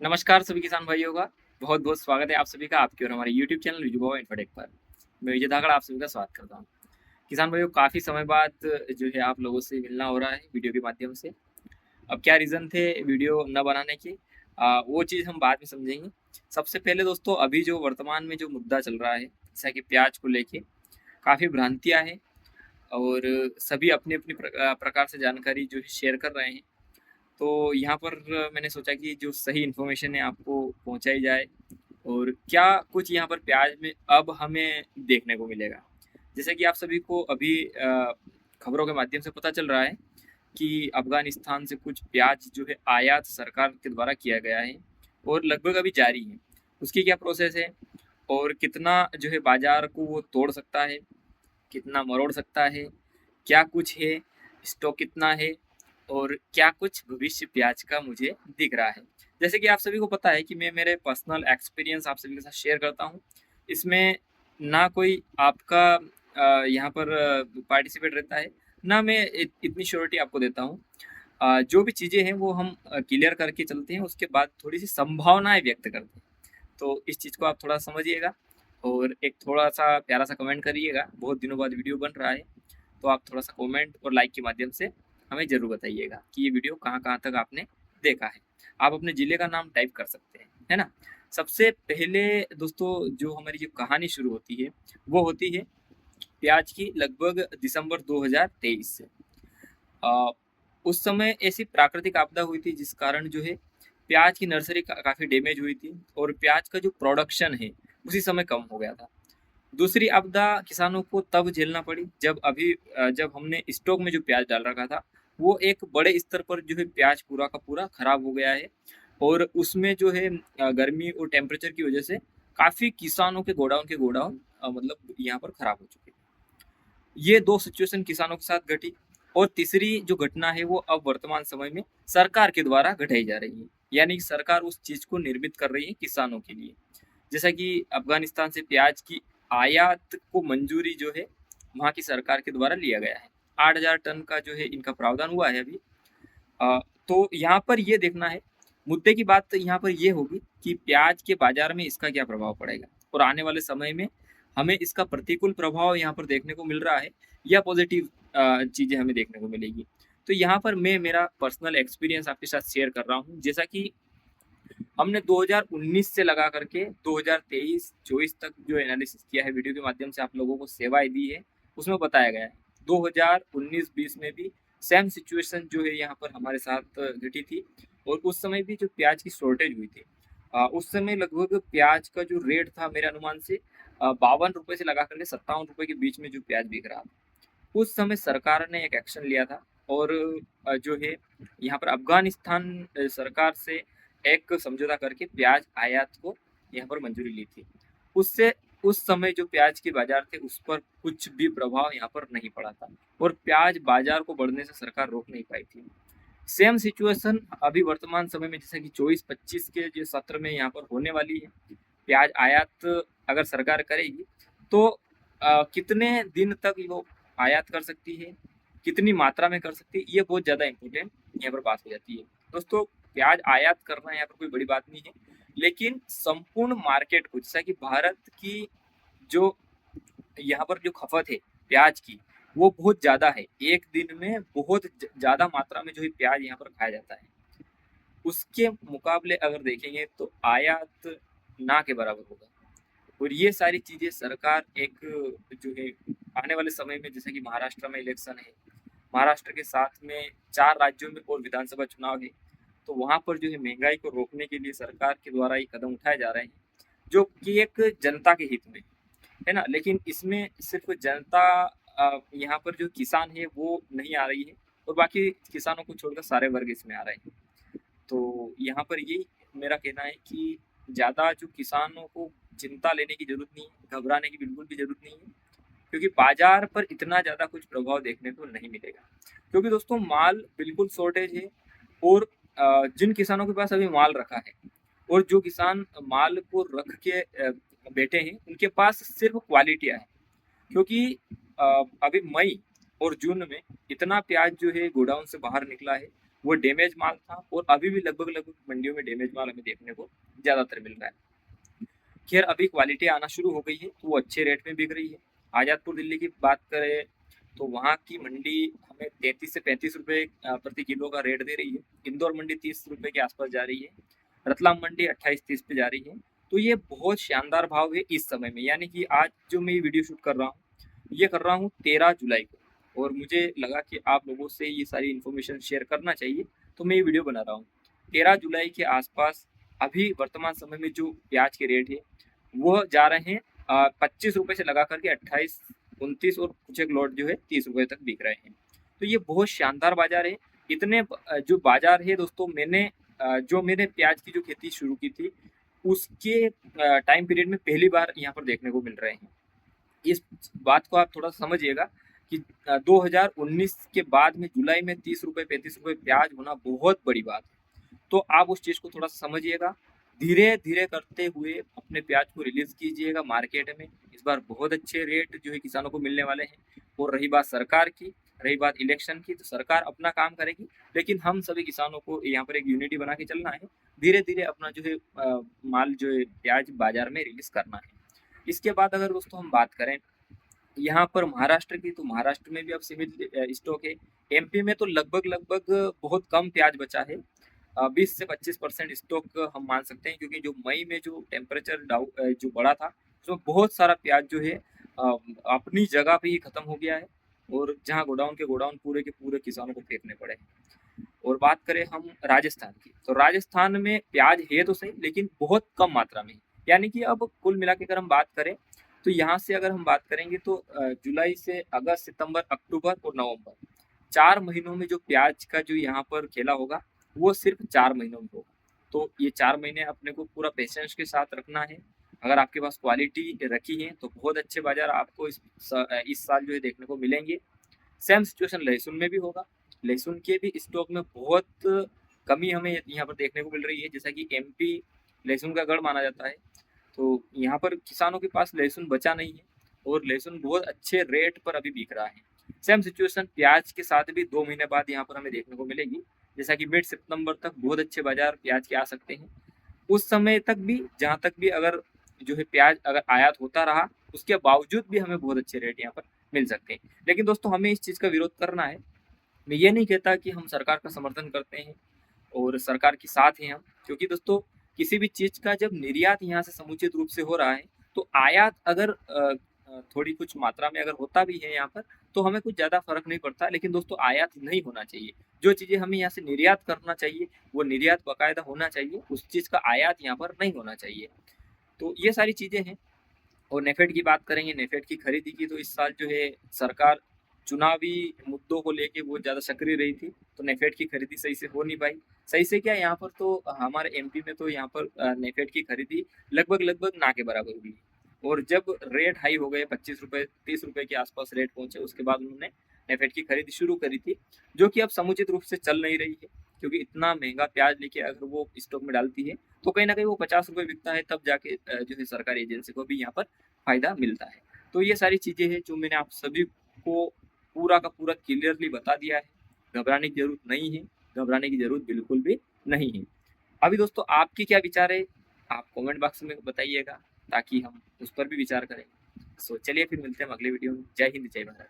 नमस्कार सभी किसान भाइयों का बहुत बहुत स्वागत है आप सभी का आपके और हमारे YouTube चैनल युवा इन्फोटेक पर। मैं विजय धागड़ आप सभी का स्वागत करता हूँ। किसान भाइयों काफ़ी समय बाद जो है आप लोगों से मिलना हो रहा है वीडियो के माध्यम से। अब क्या रीज़न थे वीडियो न बनाने के, वो चीज़ हम बाद में समझेंगे। सबसे पहले दोस्तों अभी जो वर्तमान में जो मुद्दा चल रहा है जैसा कि प्याज को लेके काफ़ी भ्रांतियाँ हैं और सभी अपनी अपनी प्रकार से जानकारी जो है शेयर कर रहे हैं। तो यहाँ पर मैंने सोचा कि जो सही इन्फॉर्मेशन है आपको पहुँचाई जाए और क्या कुछ यहाँ पर प्याज में अब हमें देखने को मिलेगा। जैसे कि आप सभी को अभी खबरों के माध्यम से पता चल रहा है कि अफ़गानिस्तान से कुछ प्याज जो है आयात सरकार के द्वारा किया गया है और लगभग अभी जारी है। उसकी क्या प्रोसेस है और कितना जो है बाज़ार को वो तोड़ सकता है, कितना मरोड़ सकता है, क्या कुछ है, स्टॉक कितना है और क्या कुछ भविष्य प्याज का मुझे दिख रहा है। जैसे कि आप सभी को पता है कि मैं मेरे पर्सनल एक्सपीरियंस आप सभी के साथ शेयर करता हूँ। इसमें ना कोई आपका यहाँ पर पार्टिसिपेट रहता है, ना मैं इतनी श्योरिटी आपको देता हूँ। जो भी चीज़ें हैं वो हम क्लियर करके चलते हैं, उसके बाद थोड़ी-सी संभावनाएँ व्यक्त करते हैं। तो इस चीज़ को आप थोड़ा समझिएगा और एक थोड़ा-सा प्यारा-सा कमेंट करिएगा। बहुत दिनों बाद वीडियो बन रहा है, तो आप थोड़ा-सा कमेंट और लाइक के माध्यम से हमें ज़रूर बताइएगा कि ये वीडियो कहाँ-कहाँ तक आपने देखा है। आप अपने ज़िले का नाम टाइप कर सकते हैं, है ना? सबसे पहले दोस्तों जो हमारी जो कहानी शुरू होती है, वो होती है प्याज की लगभग दिसंबर 2023 से। अ, उस समय ऐसी प्राकृतिक आपदा हुई थी जिस कारण जो है प्याज की नर्सरी काफ़ी डैमेज हुई थी और प्याज का जो प्रोडक्शन है, उसी समय कम हो गया था। दूसरी आपदा किसानों को तब झेलना पड़ी जब हमने स्टॉक में जो प्याज डाल रखा था वो एक बड़े स्तर पर जो है प्याज पूरा का पूरा खराब हो गया है और उसमें जो है गर्मी और टेम्परेचर की वजह से काफ़ी किसानों के गोडाउन मतलब यहाँ पर खराब हो चुके हैं। ये दो सिचुएशन किसानों के साथ घटी और तीसरी जो घटना है वो अब वर्तमान समय में सरकार के द्वारा घटाई जा रही है, यानी कि सरकार उस चीज को निर्मित कर रही है किसानों के लिए। जैसा कि अफगानिस्तान से प्याज की आयात को मंजूरी जो है वहाँ की सरकार के द्वारा लिया गया है। 8,000 टन का जो है इनका प्रावधान हुआ है अभी। तो यहाँ पर ये देखना है, मुद्दे की बात यहाँ पर ये होगी कि प्याज के बाजार में इसका क्या प्रभाव पड़ेगा और आने वाले समय में हमें इसका प्रतिकूल प्रभाव यहाँ पर देखने को मिल रहा है या पॉजिटिव चीज़ें हमें देखने को मिलेगी। तो यहाँ पर मैं मेरा पर्सनल एक्सपीरियंस आपके साथ शेयर कर रहा हूँ। जैसा कि हमने 2019 से लगा करके 2023-24 तक जो एनालिसिस किया है, वीडियो के माध्यम से आप लोगों को सेवाएं दी है, उसमें बताया गया है 2019-20 में भी सेम सिचुएशन जो है यहाँ पर हमारे साथ घटी थी और उस समय भी जो प्याज की शॉर्टेज हुई थी। उस समय लगभग प्याज का जो रेट था मेरे अनुमान से 52 रुपये से लगा करके 57 रुपये के बीच में जो प्याज बिक रहा था। उस समय सरकार ने एक एक्शन लिया था और जो है यहाँ पर अफगानिस्तान सरकार से एक समझौता करके प्याज आयात को यहाँ पर मंजूरी ली थी। उससे उस समय जो प्याज के बाजार थे उस पर कुछ भी प्रभाव यहाँ पर नहीं पड़ा था और प्याज बाजार को बढ़ने से सरकार रोक नहीं पाई थी। सेम सिचुएशन अभी वर्तमान समय में जैसे कि 24-25 के जो सत्र में यहाँ पर होने वाली है। प्याज आयात अगर सरकार करेगी तो कितने दिन तक वो आयात कर सकती है, कितनी मात्रा में कर सकती है, ये बहुत ज़्यादा इम्पोर्टेंट यहाँ पर बात हो जाती है। दोस्तों प्याज आयात करना यहाँ पर कोई बड़ी बात नहीं है, लेकिन संपूर्ण मार्केट को जैसा कि भारत की जो यहाँ पर जो खपत है प्याज की वो बहुत ज़्यादा है। एक दिन में बहुत ज़्यादा मात्रा में जो है प्याज यहाँ पर खाया जाता है। उसके मुकाबले अगर देखेंगे तो आयात ना के बराबर होगा और ये सारी चीज़ें सरकार एक जो है आने वाले समय में जैसे कि महाराष्ट्र में इलेक्शन है, महाराष्ट्र के साथ में 4 राज्यों में और विधानसभा चुनाव है, तो वहाँ पर जो है महंगाई को रोकने के लिए सरकार के द्वारा ये कदम उठाए जा रहे हैं, जो कि एक जनता के हित में, है ना? लेकिन इसमें सिर्फ़ जनता यहाँ पर जो किसान है वो नहीं आ रही है और बाकी किसानों को छोड़कर सारे वर्ग इसमें आ रहे हैं। तो यहाँ पर यही मेरा कहना है कि ज़्यादा जो किसानों को चिंता लेने की ज़रूरत नहीं है, घबराने की बिल्कुल भी ज़रूरत नहीं है, क्योंकि बाज़ार पर इतना ज़्यादा कुछ प्रभाव देखने को नहीं मिलेगा। क्योंकि दोस्तों माल बिल्कुल शॉर्टेज है और जिन किसानों के पास अभी माल रखा है और जो किसान माल को रख के बैठे हैं, उनके पास सिर्फ़ क्वालिटियाँ हैं। क्योंकि अभी मई और जून में इतना प्याज जो है गोडाउन से बाहर निकला है, वो डैमेज माल था और अभी भी लगभग लगभग मंडियों में डैमेज माल हमें देखने को ज़्यादातर मिल रहा है। खैर अभी क्वालिटी आना शुरू हो गई है तो वो अच्छे रेट में बिक रही है। आज़ादपुर दिल्ली की बात करें तो वहाँ की मंडी हमें 33 से 35 रुपये प्रति किलो का रेट दे रही है। इंदौर मंडी 30 रुपये के आसपास जा रही है। रतलाम मंडी 28-30 पे जा रही है। तो ये बहुत शानदार भाव है इस समय में, यानी कि आज जो मैं ये वीडियो शूट कर रहा हूँ ये कर रहा हूँ 13 जुलाई को, और मुझे लगा कि आप लोगों से ये सारी इन्फॉर्मेशन शेयर करना चाहिए तो मैं ये वीडियो बना रहा हूँ। 13 जुलाई के आसपास अभी वर्तमान समय में जो प्याज के रेट है वो जा रहे हैं 25 रुपये से लगा करके 28, 29 और कुछ एक लॉट जो है 30 रुपये तक बिक रहे हैं। तो ये बहुत शानदार बाजार है। इतने जो बाजार है दोस्तों, मैंने प्याज की जो खेती शुरू की थी उसके टाइम पीरियड में पहली बार यहाँ पर देखने को मिल रहे हैं। इस बात को आप थोड़ा समझिएगा कि 2019 के बाद में जुलाई में 30 रुपये 35 रुपये प्याज होना बहुत बड़ी बात है। तो आप उस चीज़ को थोड़ा सा समझिएगा, धीरे धीरे करते हुए अपने प्याज को रिलीज कीजिएगा मार्केट में। इस बार बहुत अच्छे रेट जो है किसानों को मिलने वाले हैं। और रही बात सरकार की, रही बात इलेक्शन की, तो सरकार अपना काम करेगी, लेकिन हम सभी किसानों को यहाँ पर एक यूनिटी बना के चलना है। धीरे धीरे अपना जो है माल जो है प्याज बाजार में रिलीज करना है। इसके बाद अगर दोस्तों हम बात करें यहाँ पर महाराष्ट्र की, तो महाराष्ट्र में भी अब सीमित स्टॉक है। एमपी में तो लगभग लगभग बहुत कम प्याज बचा है। 20 से 25% स्टॉक हम मान सकते हैं, क्योंकि जो मई में जो टेम्परेचर जो बढ़ा था उसमें बहुत सारा प्याज जो है अपनी जगह पे ही खत्म हो गया है, और जहाँ गोडाउन के गोडाउन पूरे के पूरे किसानों को फेंकने पड़े। और बात करें हम राजस्थान की, तो राजस्थान में प्याज है तो सही लेकिन बहुत कम मात्रा में, यानी कि अब कुल मिला के अगर हम बात करें तो यहाँ से अगर हम बात करेंगे तो जुलाई से अगस्त, सितंबर, अक्टूबर और नवंबर 4 महीनों में जो प्याज का जो यहाँ पर खेला होगा वो सिर्फ 4 महीनों में होगा। तो ये 4 महीने अपने को पूरा पेशेंस के साथ रखना है। अगर आपके पास क्वालिटी रखी है तो बहुत अच्छे बाजार आपको इस साल जो है देखने को मिलेंगे। सेम सिचुएशन लहसुन में भी होगा। लहसुन के भी स्टॉक में बहुत कमी हमें यहाँ पर देखने को मिल रही है, जैसा कि एमपी लहसुन का गढ़ माना जाता है। तो यहाँ पर किसानों के पास लहसुन बचा नहीं है और लहसुन बहुत अच्छे रेट पर अभी बिक रहा है। सेम सिचुएशन प्याज के साथ भी 2 महीने बाद यहाँ पर हमें देखने को मिलेगी, जैसा कि मिड सितंबर तक बहुत अच्छे बाजार प्याज के आ सकते हैं। उस समय तक भी, जहाँ तक भी अगर जो है प्याज अगर आयात होता रहा उसके बावजूद भी हमें बहुत अच्छे रेट यहाँ पर मिल सकते हैं। लेकिन दोस्तों हमें इस चीज़ का विरोध करना है। मैं ये नहीं कहता कि हम सरकार का समर्थन करते हैं और सरकार के साथ हैं हम, क्योंकि दोस्तों किसी भी चीज़ का जब निर्यात यहाँ से समुचित रूप से हो रहा है तो आयात अगर थोड़ी कुछ मात्रा में अगर होता भी है यहाँ पर तो हमें कुछ ज़्यादा फर्क नहीं पड़ता। लेकिन दोस्तों आयात नहीं होना चाहिए। जो चीज़ें हमें यहाँ से निर्यात करना चाहिए वो निर्यात बाकायदा होना चाहिए, उस चीज़ का आयात यहाँ पर नहीं होना चाहिए। तो ये सारी चीज़ें हैं। और नेफेड की बात करेंगे, नेफेड की खरीदी की, तो इस साल जो है सरकार चुनावी मुद्दों को लेके बहुत ज़्यादा सक्रिय रही थी, तो नेफेड की खरीदी सही से हो नहीं पाई। सही से क्या, यहाँ पर तो हमारे एमपी में तो यहाँ पर नेफेड की खरीदी लगभग लगभग ना के बराबर हुई। और जब रेट हाई हो गए 25 रुपये 30 रुपये के आसपास रेट पहुंचे, उसके बाद उन्होंने नेफेड की खरीदी शुरू करी थी, जो कि अब समुचित रूप से चल नहीं रही है। क्योंकि इतना महंगा प्याज लेके अगर वो स्टॉक में डालती है तो कहीं ना कहीं वो 50 रुपये बिकता है, तब जाके जो है सरकारी एजेंसी को भी यहाँ पर फायदा मिलता है। तो ये सारी चीज़ें हैं जो मैंने आप सभी को पूरा का पूरा क्लियरली बता दिया है। घबराने की जरूरत नहीं है, घबराने की जरूरत बिल्कुल भी नहीं है। अभी दोस्तों आपके क्या विचार है, आप कमेंट बॉक्स में बताइएगा ताकि हम उस पर भी विचार करें। सो चलिए फिर मिलते हैं अगले वीडियो में। जय हिंद, जय भारत।